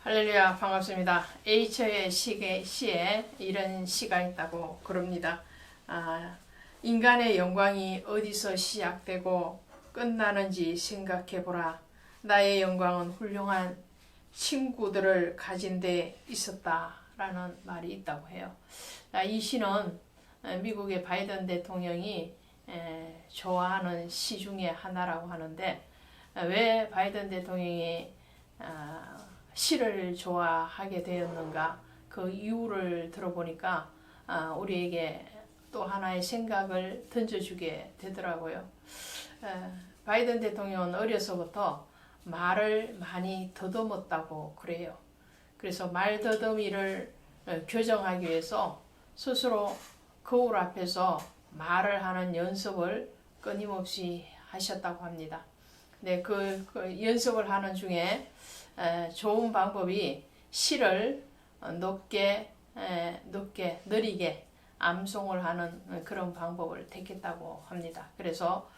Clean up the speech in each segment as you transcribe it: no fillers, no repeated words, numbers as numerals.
할렐루야, 반갑습니다. H의 시에 이런 시가 있다고 그럽니다. 인간의 영광이 어디서 시작되고 끝나는지 생각해보라. 나의 영광은 훌륭한 친구들을 가진 데 있었다 라는 말이 있다고 해요. 이 시는 미국의 바이든 대통령이 좋아하는 시 중에 하나라고 하는데, 왜 바이든 대통령이 시를 좋아하게 되었는가, 그 이유를 들어보니까 우리에게 또 하나의 생각을 던져주게 되더라고요. 바이든 대통령은 어려서부터 말을 많이 더듬었다고 그래요. 그래서 말더듬이를 교정하기 위해서 스스로 거울 앞에서 말을 하는 연습을 끊임없이 하셨다고 합니다. 네, 그 연습을 하는 중에 좋은 방법이 시를 높게 느리게 암송을 하는 그런 방법을 택했다고 합니다. 그래서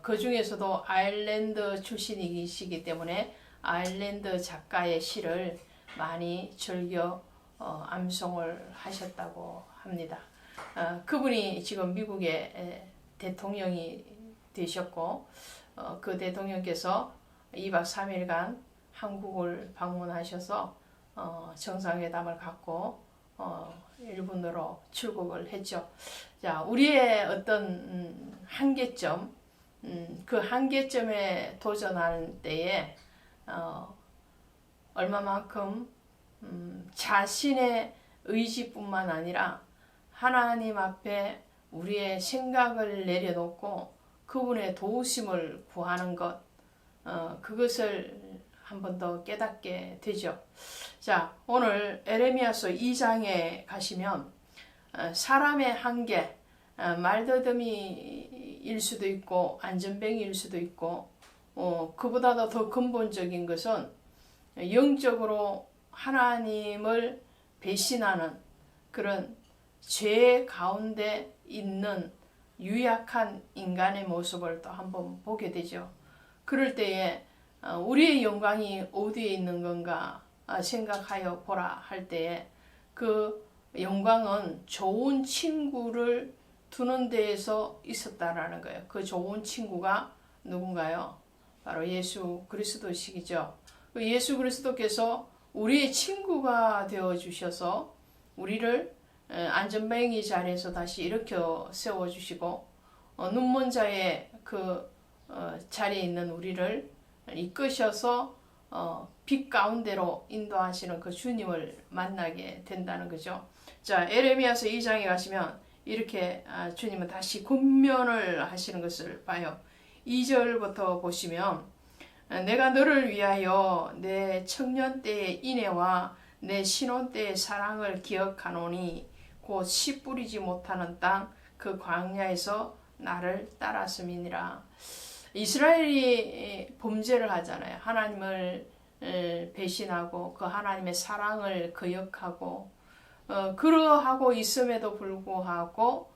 그 중에서도 아일랜드 출신이시기 때문에 아일랜드 작가의 시를 많이 즐겨 암송을 하셨다고 합니다. 그분이 지금 미국의 대통령이 되셨고, 그 대통령께서 2박 3일간 한국을 방문하셔서 정상회담을 갖고 일본으로 출국을 했죠. 자, 우리의 어떤 한계점, 그 한계점에 도전하는 때에 얼마만큼 자신의 의지뿐만 아니라 하나님 앞에 우리의 생각을 내려놓고 그분의 도우심을 구하는 것, 그것을 한 번 더 깨닫게 되죠. 자, 오늘 에레미야서 2장에 가시면 사람의 한계, 말더듬이일 수도 있고 안전뱅이일 수도 있고, 그보다도 더 근본적인 것은 영적으로 하나님을 배신하는 그런 죄 가운데 있는 유약한 인간의 모습을 또 한번 보게 되죠. 그럴 때에 우리의 영광이 어디에 있는 건가 생각하여 보라 할 때에, 그 영광은 좋은 친구를 두는 데에서 있었다라는 거예요. 그 좋은 친구가 누군가요? 바로 예수 그리스도시기죠. 예수 그리스도께서 우리의 친구가 되어 주셔서 우리를 안전뱅이 자리에서 다시 일으켜 세워 주시고, 눈먼 자의 그 자리에 있는 우리를 이끄셔서 빛 가운데로 인도하시는 그 주님을 만나게 된다는 거죠. 자, 에레미야서 2장에 가시면 이렇게 주님은 다시 권면을 하시는 것을 봐요. 2절부터 보시면, 내가 너를 위하여 내 청년 때의 인애와 내 신혼 때의 사랑을 기억하노니 곧 씨 뿌리지 못하는 땅 그 광야에서 나를 따랐음이니라. 이스라엘이 범죄를 하잖아요. 하나님을 배신하고 그 하나님의 사랑을 거역하고, 그러하고 있음에도 불구하고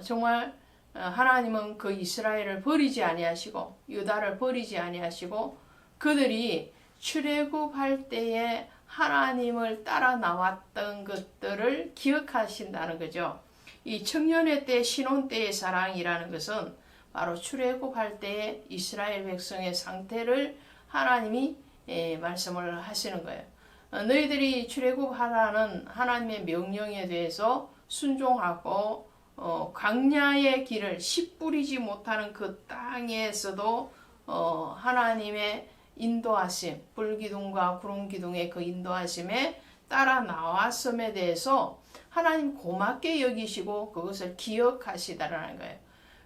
정말 하나님은 그 이스라엘을 버리지 아니하시고 유다를 버리지 아니하시고, 그들이 출애굽할 때에 하나님을 따라 나왔던 것들을 기억하신다는 거죠. 이 청년의 때 신혼 때의 사랑이라는 것은 바로 출애굽할 때의 이스라엘 백성의 상태를 하나님이 말씀을 하시는 거예요. 너희들이 출애굽하라는 하나님의 명령에 대해서 순종하고 광야의 길을 씨 뿌리지 못하는 그 땅에서도 하나님의 인도하심, 불기둥과 구름기둥의 그 인도하심에 따라 나왔음에 대해서 하나님 고맙게 여기시고 그것을 기억하시다라는 거예요.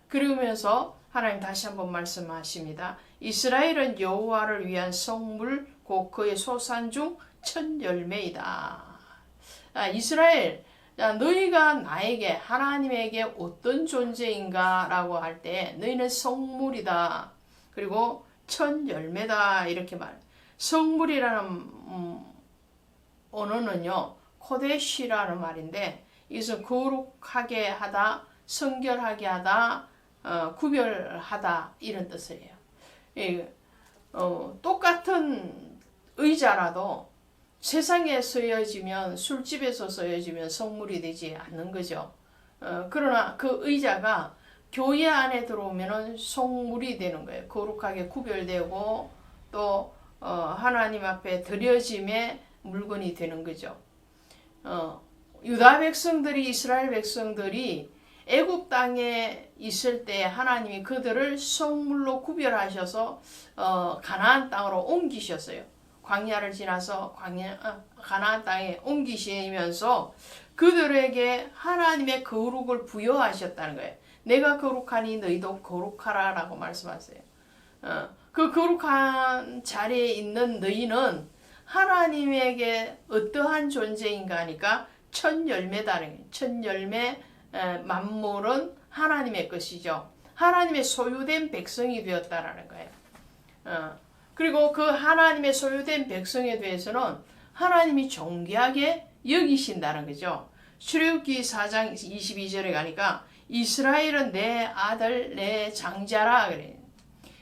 그러면서 하나님 다시 한번 말씀하십니다. 이스라엘은 여호와를 위한 성물 곧 그의 소산 중 첫 열매이다. 이스라엘, 너희가 나에게 하나님에게 어떤 존재인가 라고 할 때 너희는 성물이다. 그리고 첫 열매다 이렇게 말. 성물이라는 언어는요, 코데시라는 말인데, 이것은 거룩하게 하다, 성결하게 하다, 구별하다 이런 뜻이에요. 똑같은 의자라도 세상에 쓰여지면, 술집에서 쓰여지면 성물이 되지 않는 거죠. 그러나 그 의자가 교회 안에 들어오면은 성물이 되는 거예요. 거룩하게 구별되고 또 하나님 앞에 드려짐의 물건이 되는 거죠. 유다 백성들이, 이스라엘 백성들이 애굽 땅에 있을 때 하나님이 그들을 성물로 구별하셔서 가나안 땅으로 옮기셨어요. 광야를 지나서 가나안 땅에 옮기시면서 그들에게 하나님의 거룩을 부여하셨다는 거예요. 내가 거룩하니 너희도 거룩하라 라고 말씀하세요. 그 거룩한 자리에 있는 너희는 하나님에게 어떠한 존재인가 하니까 첫 열매다는 거예요. 첫 열매 만물은 하나님의 것이죠. 하나님의 소유된 백성이 되었다라는 거예요. 그리고 그 하나님의 소유된 백성에 대해서는 하나님이 존귀하게 여기신다는 거죠. 출애굽기 4장 22절에 가니까 이스라엘은 내 아들 내 장자라 그래요.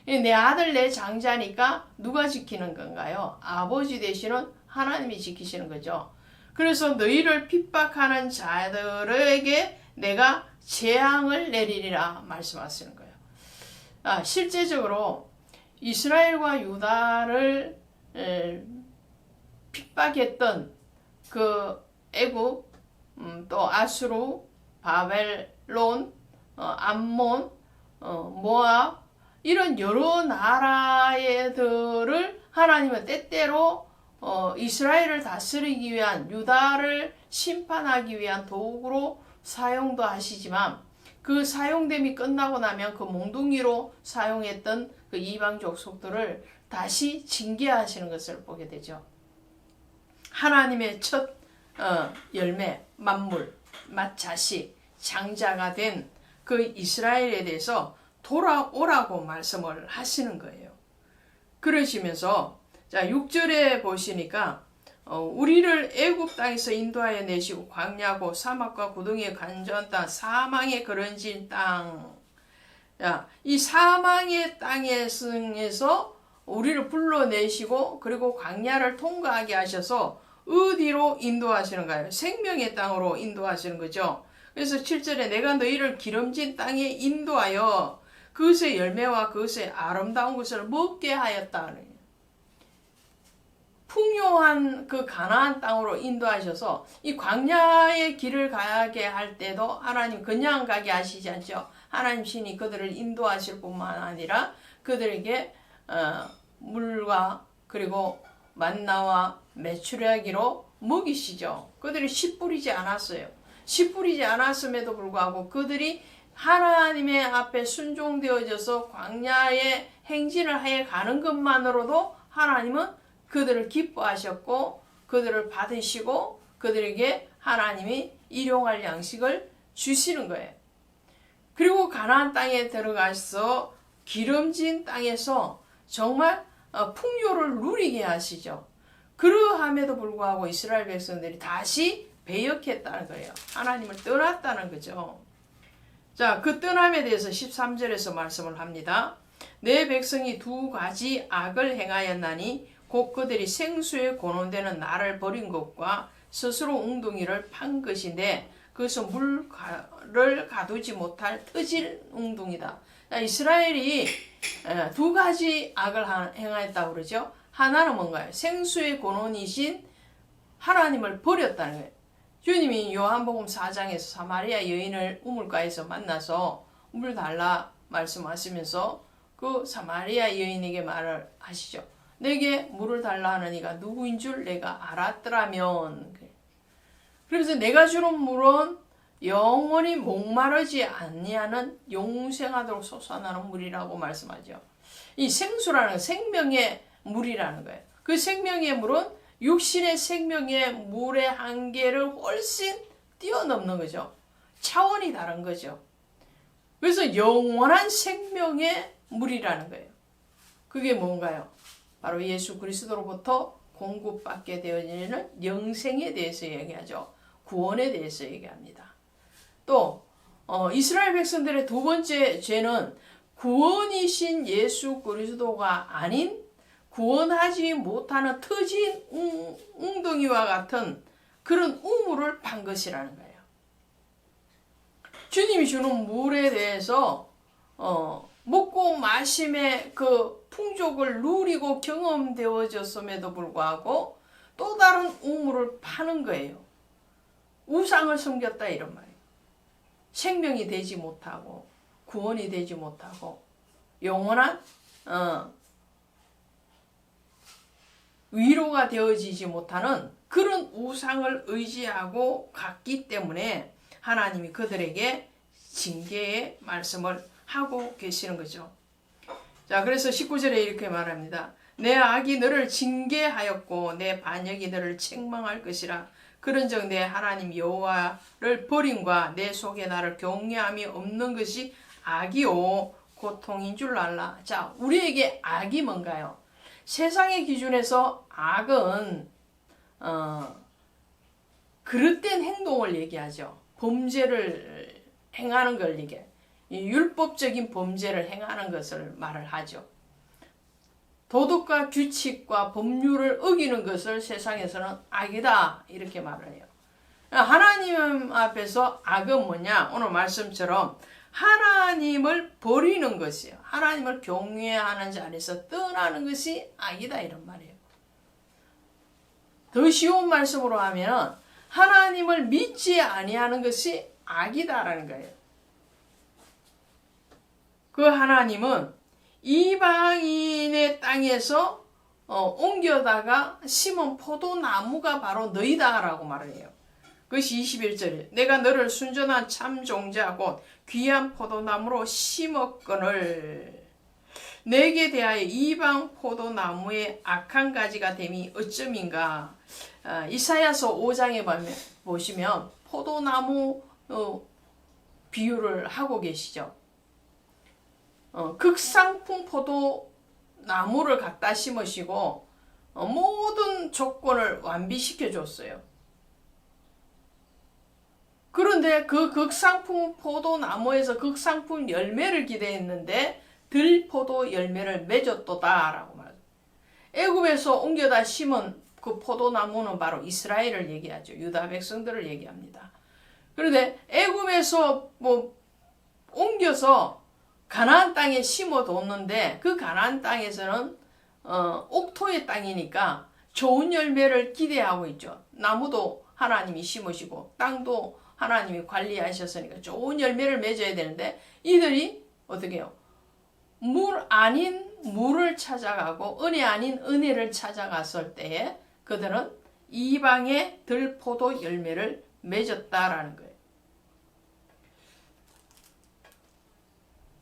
내 아들 내 장자니까 누가 지키는 건가요? 아버지 되시는 하나님이 지키시는 거죠. 그래서 너희를 핍박하는 자들에게 내가 재앙을 내리리라 말씀하시는 거예요. 실제적으로 이스라엘과 유다를 핍박했던 그 애굽, 또 아수르, 바벨론, 암몬, 모압 이런 여러 나라들을 하나님은 때때로 이스라엘을 다스리기 위한, 유다를 심판하기 위한 도구로 사용도 하시지만 그 사용됨이 끝나고 나면 그 몽둥이로 사용했던 그 이방 족속들을 다시 징계하시는 것을 보게 되죠. 하나님의 첫 열매, 만물, 맏자식, 장자가 된 그 이스라엘에 대해서 돌아오라고 말씀을 하시는 거예요. 그러시면서 자 6절에 보시니까 우리를 애굽 땅에서 인도하여 내시고 광야고 사막과 구덩이의 간절한 땅, 사망의 그런진 땅. 자, 이 사망의 땅에서 우리를 불러내시고 그리고 광야를 통과하게 하셔서 어디로 인도하시는가요? 생명의 땅으로 인도하시는 거죠. 그래서 7절에 내가 너희를 기름진 땅에 인도하여 그것의 열매와 그것의 아름다운 것을 먹게 하였다. 풍요한 그 가나안 땅으로 인도하셔서 이 광야의 길을 가게 할 때도 하나님 그냥 가게 하시지 않죠. 하나님 신이 그들을 인도하실 뿐만 아니라 그들에게 물과 그리고 만나와 메추라기로 먹이시죠. 그들이 씨 뿌리지 않았어요. 씨 뿌리지 않았음에도 불구하고 그들이 하나님의 앞에 순종되어져서 광야에 행진을 해 가는 것만으로도 하나님은 그들을 기뻐하셨고 그들을 받으시고 그들에게 하나님이 일용할 양식을 주시는 거예요. 그리고 가나안 땅에 들어가서 기름진 땅에서 정말 풍요를 누리게 하시죠. 그러함에도 불구하고 이스라엘 백성들이 다시 배역했다는 거예요. 하나님을 떠났다는 거죠. 자, 그 떠남에 대해서 13절에서 말씀을 합니다. 내 백성이 두 가지 악을 행하였나니 곧 그들이 생수에 권원되는 나를 버린 것과 스스로 웅둥이를 판 것인데 그것은 물을 가두지 못할 터질 웅둥이다. 자, 이스라엘이 두 가지 악을 행하였다고 그러죠. 하나는 뭔가요? 생수의 권원이신 하나님을 버렸다는 거예요. 주님이 요한복음 4장에서 사마리아 여인을 우물가에서 만나서 물 달라 말씀하시면서 그 사마리아 여인에게 말을 하시죠. 내게 물을 달라 하는 이가 누구인 줄 내가 알았더라면. 그래서 내가 주는 물은 영원히 목마르지 아니하는 영생하도록 솟아나는 물이라고 말씀하죠. 이 생수라는 생명의 물이라는 거예요. 그 생명의 물은 육신의 생명의 물의 한계를 훨씬 뛰어넘는 거죠. 차원이 다른 거죠. 그래서 영원한 생명의 물이라는 거예요. 그게 뭔가요? 바로 예수 그리스도로부터 공급받게 되어지는 영생에 대해서 얘기하죠. 구원에 대해서 얘기합니다. 또 이스라엘 백성들의 두 번째 죄는 구원이신 예수 그리스도가 아닌 구원하지 못하는 터진 웅덩이와 같은 그런 우물을 판 것이라는 거예요. 주님이 주는 물에 대해서 먹고 마심의 그 풍족을 누리고 경험되어졌음에도 불구하고 또 다른 우물을 파는 거예요. 우상을 섬겼다 이런 말이에요. 생명이 되지 못하고 구원이 되지 못하고 영원한 위로가 되어지지 못하는 그런 우상을 의지하고 갔기 때문에 하나님이 그들에게 징계의 말씀을 하고 계시는 거죠. 자, 그래서 19절에 이렇게 말합니다. 내 악이 너를 징계하였고 내 반역이 너를 책망할 것이라. 그런즉 내 하나님 여호와를 버림과 내 속에 나를 경외함이 없는 것이 악이요 고통인 줄 알라. 자, 우리에게 악이 뭔가요? 세상의 기준에서 악은 그릇된 행동을 얘기하죠. 범죄를 행하는 걸 얘기해요. 율법적인 범죄를 행하는 것을 말을 하죠. 도덕과 규칙과 법률을 어기는 것을 세상에서는 악이다 이렇게 말을 해요. 하나님 앞에서 악은 뭐냐? 오늘 말씀처럼 하나님을 버리는 것이에요. 하나님을 경외하는 자리에서 떠나는 것이 악이다 이런 말이에요. 더 쉬운 말씀으로 하면 하나님을 믿지 아니하는 것이 악이다라는 거예요. 그 하나님은 이방인의 땅에서 옮겨다가 심은 포도나무가 바로 너희다라고 말을 해요. 그것이 21절이에요. 내가 너를 순전한 참 종자 곧 귀한 포도나무로 심었거늘 내게 대하여 이방 포도나무의 악한 가지가 됨이 어쩌민가. 이사야서 5장에 보시면 포도나무 비유를 하고 계시죠. 극상품 포도나무를 갖다 심으시고 모든 조건을 완비시켜 줬어요. 그런데 그 극상품 포도나무에서 극상품 열매를 기대했는데 들포도 열매를 맺었도다 라고 말해요. 애굽에서 옮겨다 심은 그 포도나무는 바로 이스라엘을 얘기하죠. 유다 백성들을 얘기합니다. 그런데 애굽에서 옮겨서 가나안 땅에 심어뒀는데 그 가나안 땅에서는 옥토의 땅이니까 좋은 열매를 기대하고 있죠. 나무도 하나님이 심으시고 땅도 하나님이 관리하셨으니까 좋은 열매를 맺어야 되는데 이들이 어떻게 해요? 물 아닌 물을 찾아가고 은혜 아닌 은혜를 찾아갔을 때에 그들은 이방의 들포도 열매를 맺었다라는 거예요.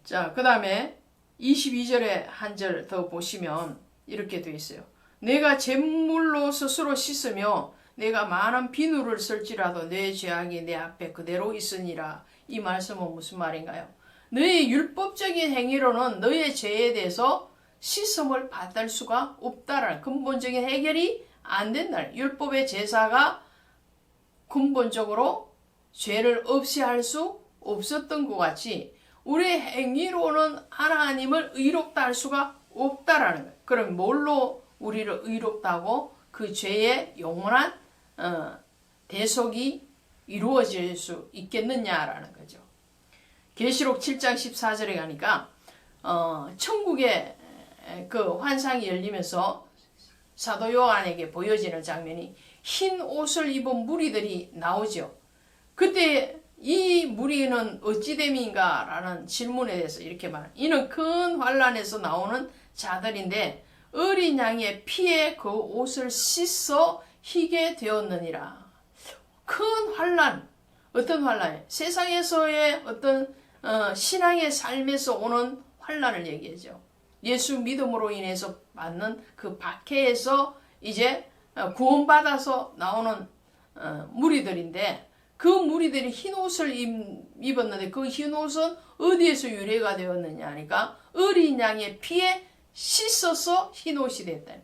자, 그 다음에 22절에 한 절 더 보시면 이렇게 되어 있어요. 내가 잿물로 스스로 씻으며 내가 많은 비누를 쓸지라도 내 죄악이 내 앞에 그대로 있으니라. 이 말씀은 무슨 말인가요? 너의 율법적인 행위로는 너의 죄에 대해서 씻음을 받을 수가 없다라는 근본적인 해결이 안 된다. 율법의 제사가 근본적으로 죄를 없이 할 수 없었던 것 같이 우리의 행위로는 하나님을 의롭다 할 수가 없다라는 거예요. 그럼 뭘로 우리를 의롭다고 그 죄의 영원한 대속이 이루어질 수 있겠느냐라는 거죠. 계시록 7장 14절에 가니까 천국의 그 환상이 열리면서 사도 요한에게 보여지는 장면이 흰 옷을 입은 무리들이 나오죠. 그때 이 무리는 어찌됨인가 라는 질문에 대해서 이렇게 말합니다. 이는 큰 환란에서 나오는 자들인데 어린 양의 피에 그 옷을 씻어 희게 되었느니라. 큰 환란, 어떤 환란? 세상에서의 어떤 신앙의 삶에서 오는 환란을 얘기하죠. 예수 믿음으로 인해서 받는 그 박해에서 이제 구원받아서 나오는 무리들인데 그 무리들이 흰 옷을 입었는데 그 흰 옷은 어디에서 유래가 되었느냐 하니까 어린 양의 피에 씻어서 흰 옷이 됐다.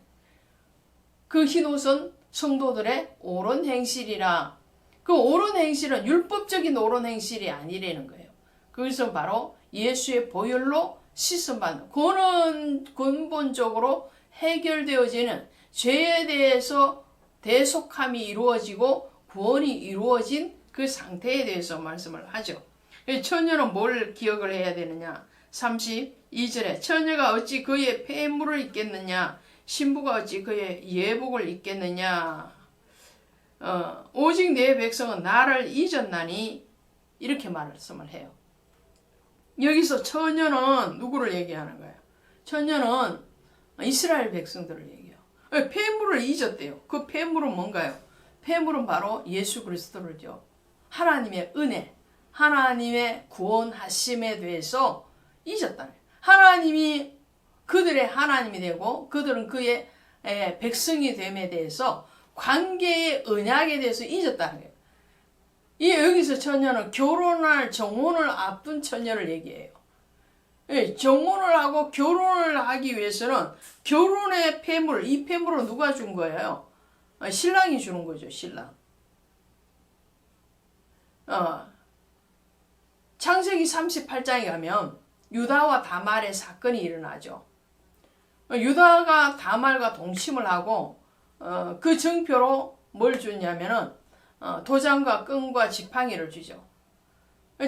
그 흰 옷은 성도들의 옳은 행실이라. 그 옳은 행실은 율법적인 옳은 행실이 아니라는 거예요. 그것은 바로 예수의 보혈로 씻음받는 그는 근본적으로 해결되어지는 죄에 대해서 대속함이 이루어지고 구원이 이루어진 그 상태에 대해서 말씀을 하죠. 처녀는 뭘 기억을 해야 되느냐? 32절에 처녀가 어찌 그의 폐물을 입겠느냐? 신부가 어찌 그의 예복을 입겠느냐? 오직 내 백성은 나를 잊었나니 이렇게 말씀을 해요. 여기서 처녀는 누구를 얘기하는 거예요? 처녀는 이스라엘 백성들을 얘기해요. 폐물을 잊었대요. 그 폐물은 뭔가요? 폐물은 바로 예수 그리스도를요. 하나님의 은혜, 하나님의 구원하심에 대해서 잊었다는 거예요. 하나님이 그들의 하나님이 되고 그들은 그의 백성이 됨에 대해서 관계의 언약에 대해서 잊었다는 거예요. 이 여기서 처녀는 결혼할 정혼을 앞둔 처녀를 얘기해요. 정혼을 하고 결혼을 하기 위해서는 결혼의 폐물, 이 폐물은 누가 준 거예요? 신랑이 주는 거죠, 신랑. 창세기 38장에 가면 유다와 다말의 사건이 일어나죠. 유다가 다말과 동침을 하고 그 증표로 뭘 줬냐면은 도장과 끈과 지팡이를 주죠.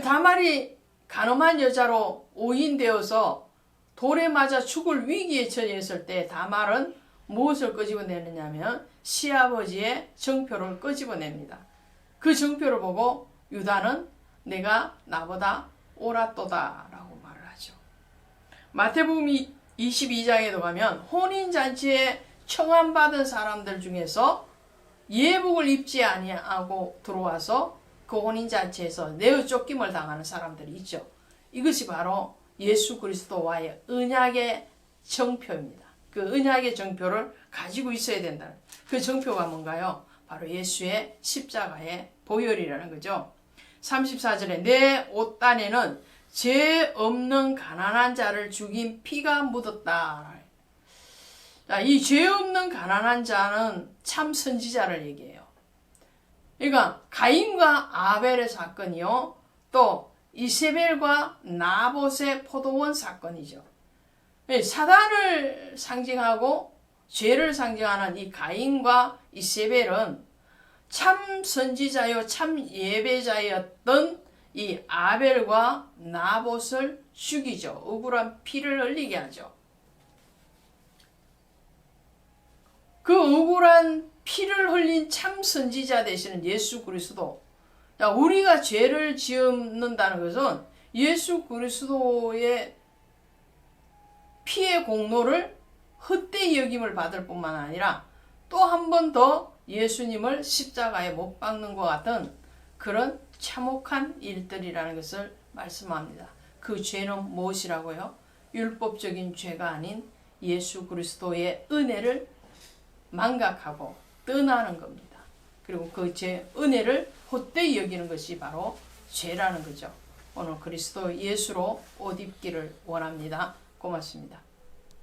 다말이 간음한 여자로 오인되어서 돌에 맞아 죽을 위기에 처했을 때 다말은 무엇을 끄집어내느냐면 시아버지의 증표를 끄집어냅니다. 그 증표를 보고 유다는 내가 나보다 옳았도다 라고 말을 하죠. 마태복음 22장에도 가면 혼인잔치에 청함받은 사람들 중에서 예복을 입지 아니하고 들어와서 그 혼인잔치에서 내어 쫓김을 당하는 사람들이 있죠. 이것이 바로 예수 그리스도와의 언약의 정표입니다. 그 언약의 정표를 가지고 있어야 된다는 그 정표가 뭔가요? 바로 예수의 십자가의 보혈이라는 거죠. 34절에 내 옷단에는 죄 없는 가난한 자를 죽인 피가 묻었다. 자, 이 죄 없는 가난한 자는 참 선지자를 얘기해요. 그러니까 가인과 아벨의 사건이요. 또 이세벨과 나봇의 포도원 사건이죠. 사단을 상징하고 죄를 상징하는 이 가인과 이세벨은 참 선지자요 참 예배자였던 이 아벨과 나봇을 죽이죠. 억울한 피를 흘리게 하죠. 그 억울한 피를 흘린 참 선지자 되시는 예수 그리스도. 우리가 죄를 지었는다는 것은 예수 그리스도의 피의 공로를 헛되이 여김을 받을 뿐만 아니라 또 한 번 더 예수님을 십자가에 못 박는 것 같은 그런 참혹한 일들이라는 것을 말씀합니다. 그 죄는 무엇이라고요? 율법적인 죄가 아닌 예수 그리스도의 은혜를 망각하고 떠나는 겁니다. 그리고 그 죄 은혜를 헛되이 여기는 것이 바로 죄라는 거죠. 오늘 그리스도 예수로 옷 입기를 원합니다. 고맙습니다.